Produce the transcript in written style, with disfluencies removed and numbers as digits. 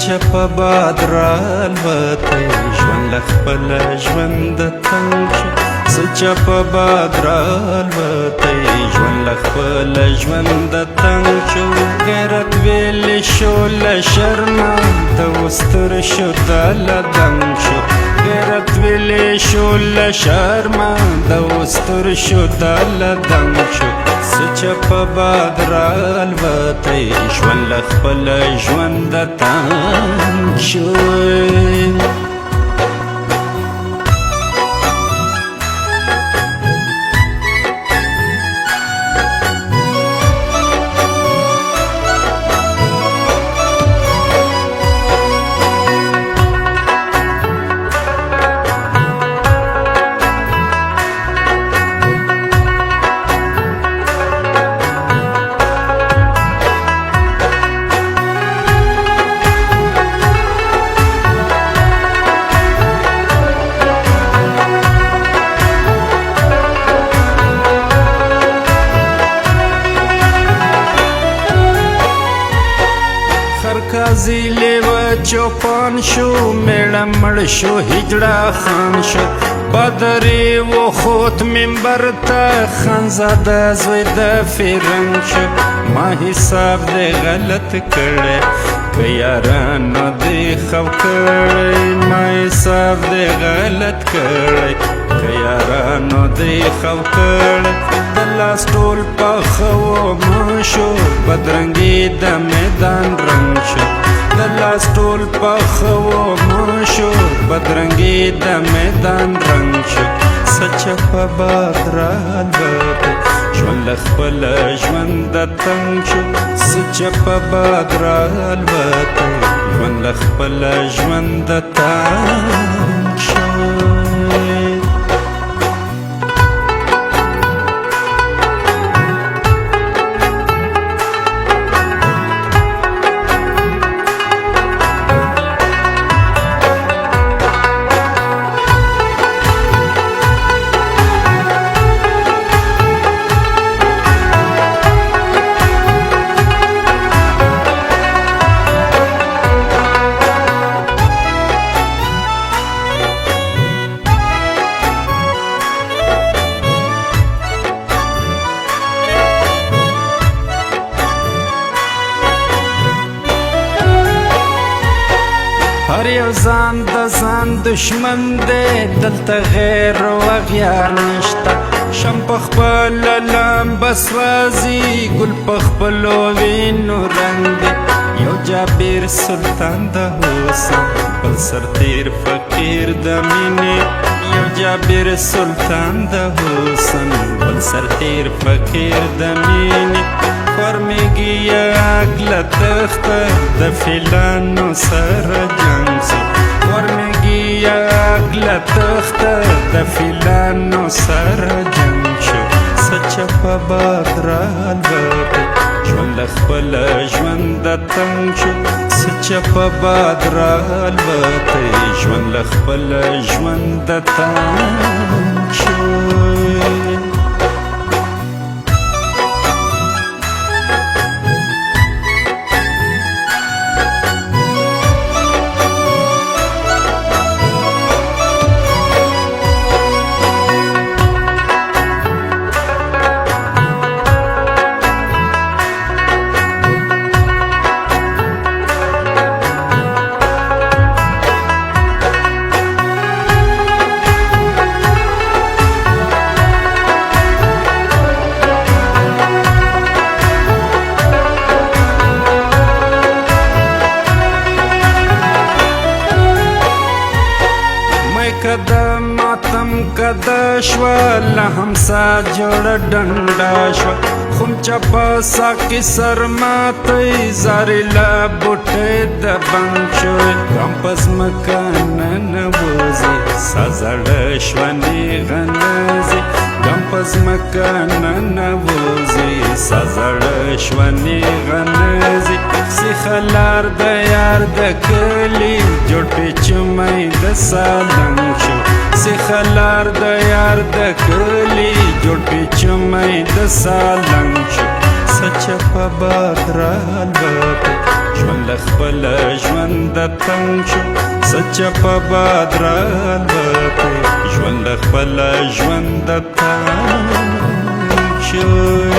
چې په باد رالوتی ژوند له خپله ژونده تنګ شو څه چې په باد رالوتی ژوند له خپله ژونده تنګ شو غیرت ویلې شو له شرمه د وستر شو دا له دنګ شو غیرت ویلې شو له شرمه د وستر شو دا له دنګ شو څه چې په باد رالوتی ژوند له خپله ژونده تنګ شو قاضی لیوه چوپان شو میړه مړ شو هجړه خان شو بدرې وخوت منبر ته خانزاده زوی د فرنګ شو ما حساب دی غلط کړی که یارانو دی خو کړی ما حساب دی غلط کړی که یارانو دی خو کړی د لاس ټول پخه ومه شو بدرنګي د میدان رنګ شو د لاس ټول پخه ومه شو بدرنګي د میدان رنګ شو څه چې په باد رالوتی ژوند له خپله ژونده تنګ شو څه چې په باد رالوتی ژوند له خپله ژونده تنګ شو هر یو ځان د ځان دشمن دی دلته غیر و غیار نشته شم په خپله لمبه سوځي ګل په خپلو وینو رنګ دی یو جابر سلطان د حسن بل سرتیر فقیر د مینې یو جابر سلطان د حسن بل سرتیر فقیر د مینې فرمیږي اګله تخته د فیلانو سره جنګ سو ورمیږي اګله تخته د فیلانو سره جنګ شو څه چې په باد رالوتی ژوند له خپله ژونده تنګ شو څه چې په باد رالوتی ژوند له خپله ژونده تنګ شو کده ماتم کده شوه له همسا جوړه ډنډه شوه خم چپه ساقي سر ماتی زارې له بوټۍ د بند شوې غم په ځمکه ننوځي سا زړه شوه نیغه نځي غم په ځمکه ننوځي سا زړه شوه نیغه نځي سیخه لار د یار د کلي جوړ پیچمی د سالنګ شو سیخه لار د یار د کلي جوړ پیچمی د سالنګ شو څه چې په باد رالوتی ژوند له خپله ژونده تنګ شو سچه په باد رالوتی ژوند له خپله ژونده تنګ شو